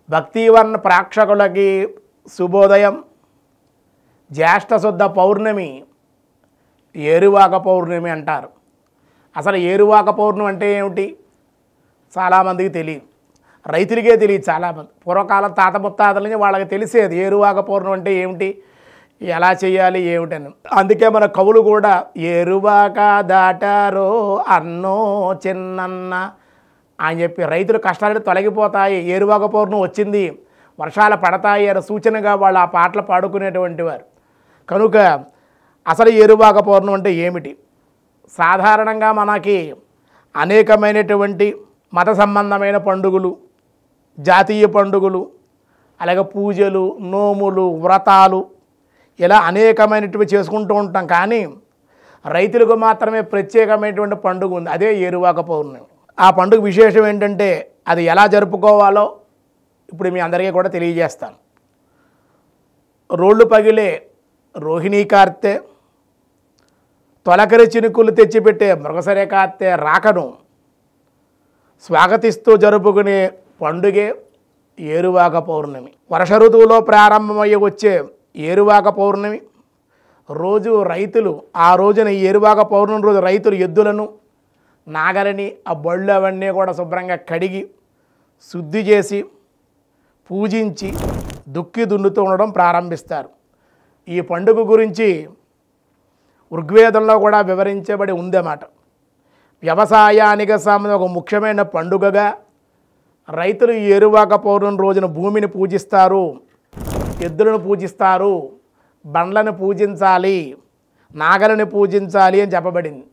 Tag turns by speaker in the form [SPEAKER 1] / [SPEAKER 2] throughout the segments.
[SPEAKER 1] భక్తివన్ ప్రేక్షకులకి శుభోదయం. జ్యేష్ఠ శుద్ధ పౌర్ణమి ఏరువాక పౌర్ణమి అంటారు. అసలు ఏరువాక పౌర్ణమి అంటే ఏమిటి చాలామందికి తెలియదు, రైతులకే తెలియదు. చాలామంది పూర్వకాలం తాత ముత్తాతల నుంచి వాళ్ళకి తెలిసేది ఏరువాక పౌర్ణమి అంటే ఏమిటి, ఎలా చేయాలి ఏమిటని. అందుకే మన కవులు కూడా ఏరువాక దాటారో అన్నో చిన్నన్న అని చెప్పి రైతులు కష్టాలు తొలగిపోతాయి, ఏరువాక పౌర్ణమి వచ్చింది, వర్షాలు పడతాయి అనే సూచనగా వాళ్ళు ఆ పాటలు పాడుకునేటువంటి వారు. కనుక అసలు ఏరువాక పౌర్ణమి అంటే ఏమిటి? సాధారణంగా మనకి అనేకమైనటువంటి మత సంబంధమైన పండుగలు, జాతీయ పండుగలు, అలాగే పూజలు, నోములు, వ్రతాలు ఇలా అనేకమైనటువంటి చేసుకుంటూ ఉంటాం. కానీ రైతులకు మాత్రమే ప్రత్యేకమైనటువంటి పండుగ ఉంది, అదే ఏరువాక పౌర్ణమి. ఆ పండుగ విశేషం ఏంటంటే అది ఎలా జరుపుకోవాలో ఇప్పుడు మీ అందరికీ కూడా తెలియజేస్తాను. రోళ్ళు పగిలే రోహిణీ కార్తె, తొలకరి చినుకులు తెచ్చిపెట్టే మృగసరే కార్తె రాకను స్వాగతిస్తూ జరుపుకునే పండుగే ఏరువాక పౌర్ణమి. వర్ష ఋతువులో ప్రారంభమయ్యే వచ్చే ఏరువాక పౌర్ణమి రోజు రైతులు ఆ రోజున ఏరువాక పౌర్ణమి రోజు రైతులు ఎద్దులను, నాగలని, ఆ బళ్ళు అవన్నీ కూడా శుభ్రంగా కడిగి శుద్ధి చేసి పూజించి దుక్కి దున్నుతూ ఉండడం ప్రారంభిస్తారు. ఈ పండుగ గురించి ఋగ్వేదంలో కూడా వివరించబడి ఉందన్నమాట. వ్యవసాయానికి సంబంధించిన ఒక ముఖ్యమైన పండుగగా రైతులు ఈ ఏరువాక పౌర్ణమి రోజున భూమిని పూజిస్తారు, ఎద్దులను పూజిస్తారు, బండ్లను పూజించాలి, నాగలని పూజించాలి అని చెప్పబడింది.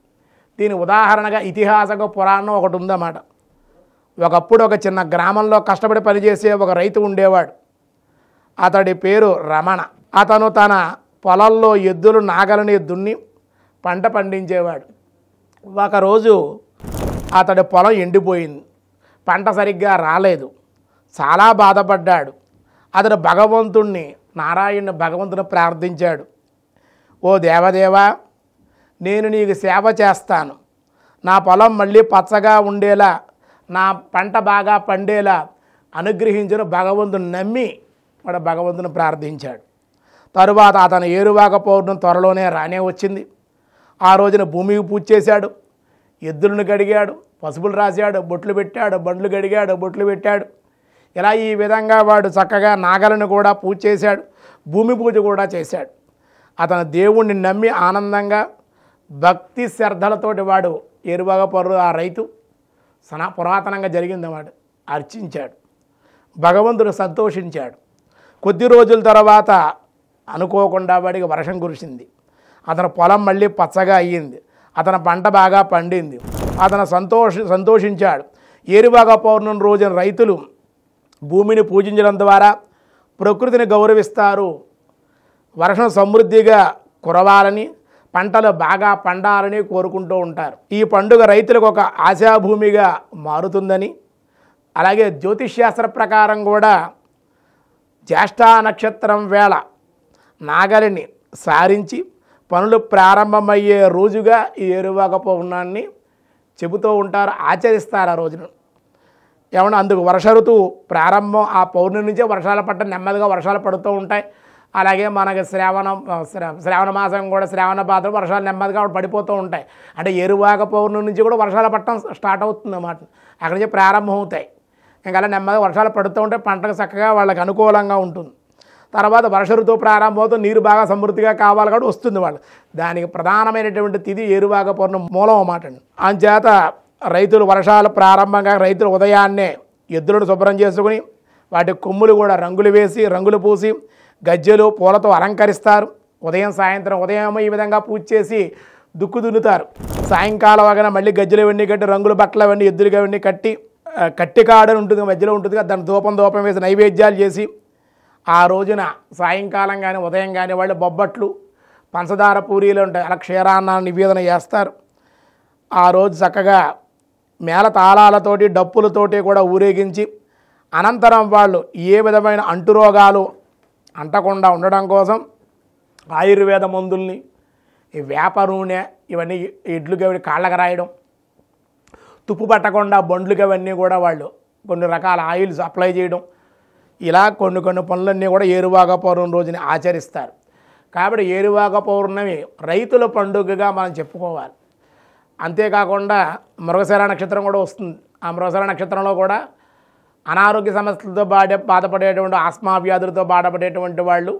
[SPEAKER 1] దీని ఉదాహరణగా ఇతిహాసక పురాణం ఒకటి ఉందన్నమాట. ఒకప్పుడు ఒక చిన్న గ్రామంలో కష్టపడి పనిచేసే ఒక రైతు ఉండేవాడు. అతడి పేరు రమణ. అతను తన పొలంలో ఎద్దులు, నాగలని దున్ని పంట పండించేవాడు. ఒకరోజు అతడి పొలం ఎండిపోయింది, పంట సరిగ్గా రాలేదు, చాలా బాధపడ్డాడు. అతడు భగవంతుని ప్రార్థించాడు. ఓ దేవదేవా, నేను నీకు సేవ చేస్తాను, నా పొలం మళ్ళీ పచ్చగా ఉండేలా, నా పంట బాగా పండేలా అనుగ్రహించిన భగవంతుని నమ్మి వాడు భగవంతుని ప్రార్థించాడు. తరువాత అతను ఏరువాక పౌర్ణమి త్వరలోనే రానే వచ్చింది. ఆ రోజున భూమికి పూజ చేశాడు, ఎద్దులను కడిగాడు, పసుపులు రాశాడు, బొట్లు పెట్టాడు, బండ్లు కడిగాడు, బొట్లు పెట్టాడు. ఇలా ఈ విధంగా వాడు చక్కగా నాగలను కూడా పూజ చేశాడు, భూమి పూజ కూడా చేశాడు. అతను దేవుణ్ణి నమ్మి ఆనందంగా భక్తి శ్రద్ధలతోటి వాడు ఏరువాక పౌర్ణమి ఆ రైతు పురాతనంగా జరిగిందన్నమాట అర్చించాడు. భగవంతుడు సంతోషించాడు. కొద్ది రోజుల తర్వాత అనుకోకుండా వాడికి వర్షం కురిసింది. అతని పొలం మళ్ళీ పచ్చగా అయ్యింది, అతని పంట బాగా పండింది. అతను సంతోషించాడు. ఏరువాక పౌర్ణమి రోజున రైతులు భూమిని పూజించడం ద్వారా ప్రకృతిని గౌరవిస్తారు, వర్షం సమృద్ధిగా కురవాలని, పంటలు బాగా పండాలని కోరుకుంటూ ఉంటారు. ఈ పండుగ రైతులకు ఒక ఆశాభూమిగా మారుతుందని, అలాగే జ్యోతిష్శాస్త్ర ప్రకారం కూడా జ్యేష్ఠ నక్షత్రం వేళ నాగలిని సారించి పనులు ప్రారంభమయ్యే రోజుగా ఈ ఏరువాక పౌర్ణాన్ని చెబుతూ ఉంటారు, ఆచరిస్తారు ఆ రోజున. ఏమన్నా అందుకు వర్ష ఋతువు ప్రారంభం ఆ పౌర్ణమి నుంచే వర్షాలు పట్ట నెమ్మదిగా వర్షాలు పడుతూ ఉంటాయి. అలాగే మనకి శ్రావణ మాసం కూడా శ్రావణ పాత్ర వర్షాలు నెమ్మదిగా పడిపోతూ ఉంటాయి. అంటే ఏరువాక పౌర్ణమి నుంచి కూడా వర్షాలు పట్టడం స్టార్ట్ అవుతుంది అన్నమాట, అక్కడి నుంచి ప్రారంభం అవుతాయి. ఇంకా అలా నెమ్మదిగా వర్షాలు పడుతూ ఉంటే పంటకు చక్కగా వాళ్ళకి అనుకూలంగా ఉంటుంది. తర్వాత వర్ష ఋతువు ప్రారంభమవుతూ నీరు బాగా సమృద్ధిగా కావాలి కాబట్టి వస్తుంది వాళ్ళు. దానికి ప్రధానమైనటువంటి తిథి ఏరువాక పౌర్ణమి మూలం అన్నమాట. అంచేత రైతులు వర్షాలు ప్రారంభంగా రైతులు ఉదయాన్నే ఎద్దులను శుభ్రం చేసుకుని వాటి కొమ్ములు కూడా రంగులు వేసి, రంగులు పూసి, గజ్జెలు పూలతో అలంకరిస్తారు. ఉదయం ఈ విధంగా పూజ చేసి దుక్కు దున్నుతారు. సాయంకాలం వగన మళ్ళీ గజ్జెలు ఇవన్నీ కట్టి, రంగుల బట్టలు అవన్నీ ఎద్దులుగా అవన్నీ కట్టి, కట్టికాడని ఉంటుంది మధ్యలో ఉంటుంది, దాన్ని దూపం వేసి నైవేద్యాలు చేసి ఆ రోజున సాయంకాలం కానీ ఉదయం కానీ వాళ్ళు బొబ్బట్లు, పంచదార పూరీలు ఉంటాయి, అలా క్షీరాన్నాన్ని నివేదన చేస్తారు. ఆ రోజు చక్కగా మేళ తాళాలతోటి, డప్పులతోటి కూడా ఊరేగించి, అనంతరం వాళ్ళు ఏ విధమైన అంటురోగాలు అంటకుండా ఉండడం కోసం ఆయుర్వేద మందుల్ని, ఈ వేప నూనె ఇవన్నీ ఎడ్లుకి అవి కాళ్ళకు రాయడం, తుప్పు పట్టకుండా బండ్లకి అవన్నీ కూడా వాళ్ళు కొన్ని రకాల ఆయిల్స్ అప్లై చేయడం, ఇలా కొన్ని కొన్ని పనులన్నీ కూడా ఏరువాక పౌర్ణమి రోజుని ఆచరిస్తారు. కాబట్టి ఏరువాక పౌర్ణమి రైతుల పండుగగా మనం చెప్పుకోవాలి. అంతేకాకుండా మృగశిర నక్షత్రం కూడా వస్తుంది. ఆ మృగశిర నక్షత్రంలో కూడా అనారోగ్య సమస్యలతో బాధపడేటువంటి ఆస్మా వ్యాధులతో బాధపడేటువంటి వాళ్ళు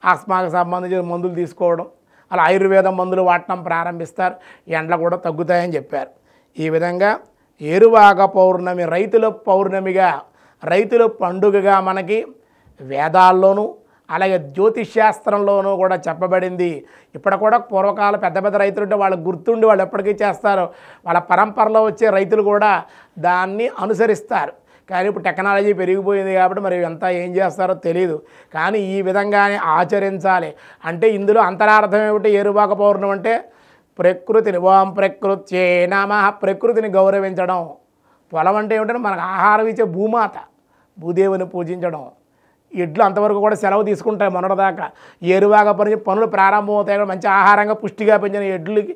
[SPEAKER 1] ఆస్మాకు సంబంధించిన మందులు తీసుకోవడం, అలా ఆయుర్వేదం మందులు వాడటం ప్రారంభిస్తారు. ఎండలు కూడా తగ్గుతాయని చెప్పారు. ఈ విధంగా ఏరువాక పౌర్ణమి రైతుల పౌర్ణమిగా, రైతుల పండుగగా మనకి వేదాల్లోనూ అలాగే జ్యోతిష్శాస్త్రంలోనూ కూడా చెప్పబడింది. ఇప్పుడు కూడా పూర్వకాల పెద్ద పెద్ద రైతులు ఉంటే వాళ్ళకి గుర్తుండి వాళ్ళు ఎప్పటికీ చేస్తారు. వాళ్ళ పరంపరలో వచ్చే రైతులు కూడా దాన్ని అనుసరిస్తారు. కానీ ఇప్పుడు టెక్నాలజీ పెరిగిపోయింది కాబట్టి మరి ఎంత ఏం చేస్తారో తెలియదు. కానీ ఈ విధంగానే ఆచరించాలి. అంటే ఇందులో అంతరార్థం ఏమిటి? ఏరువాక పౌర్ణమి అంటే ప్రకృతిని ఓం ప్రకృత్యే నమః, ప్రకృతిని గౌరవించడం. పొలం అంటే ఏమిటంటే మనకు ఆహారం ఇచ్చే భూమాత, భూదేవిని పూజించడం. ఎడ్లు అంతవరకు కూడా సెలవు తీసుకుంటాయి మొన్నటిదాకా. ఏరువాక పనులు ప్రారంభమవుతాయి. మంచి ఆహారంగా పుష్టిగా పెంచిన ఎడ్లకి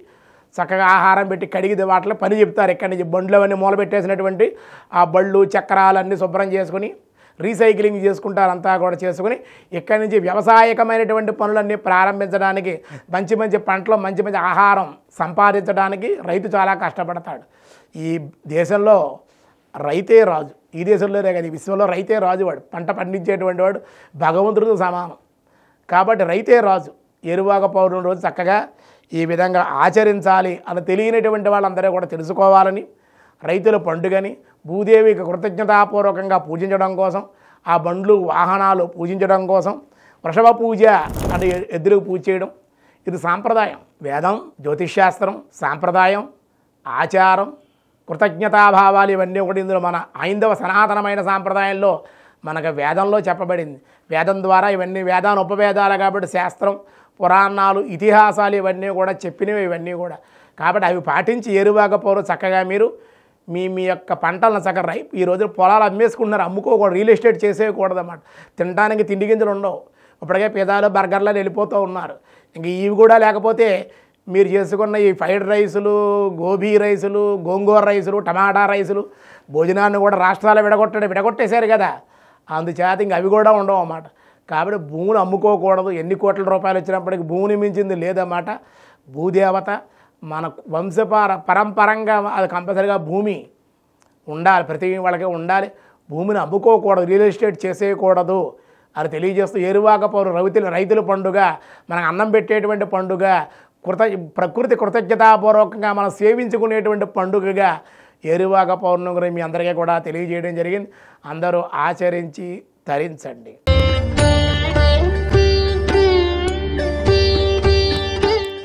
[SPEAKER 1] చక్కగా ఆహారం పెట్టి కడిగి వాటిలో పని చెప్తారు. ఇక్కడి నుంచి బండ్లు అవన్నీ మూలబెట్టేసినటువంటి ఆ బళ్ళు చక్రాలన్నీ శుభ్రం చేసుకుని రీసైక్లింగ్ చేసుకుంటారు. అంతా కూడా చేసుకుని ఇక్కడి నుంచి వ్యవసాయకమైనటువంటి పనులన్నీ ప్రారంభించడానికి, మంచి మంచి పంటలు మంచి మంచి ఆహారం సంపాదించడానికి రైతు చాలా కష్టపడతాడు. ఈ దేశంలో రైతే రాజు. ఈ దేశంలోనే కానీ విశ్వంలో రైతే రాజు. వాడు పంట పండించేటువంటి వాడు భగవంతుడితో సమానం. కాబట్టి రైతే రాజు. ఏరువాక పౌర్ణమి రోజు చక్కగా ఈ విధంగా ఆచరించాలి అని తెలియనటువంటి వాళ్ళందరూ కూడా తెలుసుకోవాలని, రైతుల పండుగని భూదేవికి కృతజ్ఞతాపూర్వకంగా పూజించడం కోసం, ఆ బండ్లు వాహనాలు పూజించడం కోసం వృషభ పూజ అంటే ఎద్దులకు పూజ చేయడం ఇది సాంప్రదాయం. వేదం, జ్యోతిష్శాస్త్రం, సాంప్రదాయం, ఆచారం, కృతజ్ఞతాభావాలు ఇవన్నీ కూడా ఇందులో మన హైందవ సనాతనమైన సాంప్రదాయంలో మనకు వేదంలో చెప్పబడింది. వేదం ద్వారా ఇవన్నీ వేదాన్ని ఉపవేదాలు కాబట్టి శాస్త్రం, పురాణాలు, ఇతిహాసాలు ఇవన్నీ కూడా చెప్పినవి ఇవన్నీ కూడా. కాబట్టి అవి పాటించి ఏరువాక పౌర్ణమి చక్కగా మీరు మీ యొక్క పంటలను చక్కగా ఈ రోజు పొలాలు అమ్మేసుకుంటున్నారు. అమ్ముకోకూడదు, రియల్ ఎస్టేట్ చేసేయకూడదు అన్నమాట. తినడానికి తిండి గింజలు ఉండవు. ఇప్పటికే పిదాలు బర్గర్లు వెళ్ళిపోతూ ఉన్నారు. ఇంక ఇవి కూడా లేకపోతే మీరు చేసుకున్న ఈ ఫ్రైడ్ రైసులు, గోబీ రైసులు, గోంగూర రైసులు, టమాటా రైసులు భోజనాన్ని కూడా రాష్ట్రాలు విడగొట్టేశారు కదా. అందుచేత ఇంక అవి కూడా ఉండవు అన్నమాట. కాబట్టి భూములు అమ్ముకోకూడదు. ఎన్ని కోట్ల రూపాయలు వచ్చినప్పటికీ భూమిని మించింది లేదన్నమాట. భూదేవత మన పరంపరంగా అది కంపల్సరిగా భూమి ఉండాలి, ప్రతి వాళ్ళకి ఉండాలి. భూమిని అమ్ముకోకూడదు, రియల్ ఎస్టేట్ చేసేయకూడదు అని తెలియజేస్తూ ఏరువాక పౌర్ణమి రైతుల పండుగ, మనకు అన్నం పెట్టేటువంటి పండుగ, ప్రకృతి కృతజ్ఞతాపూర్వకంగా మనం సేవించుకునేటువంటి పండుగగా ఏరువాక పౌర్ణమి గురించి మీ అందరికీ కూడా తెలియజేయడం జరిగింది. అందరూ ఆచరించి తరించండి.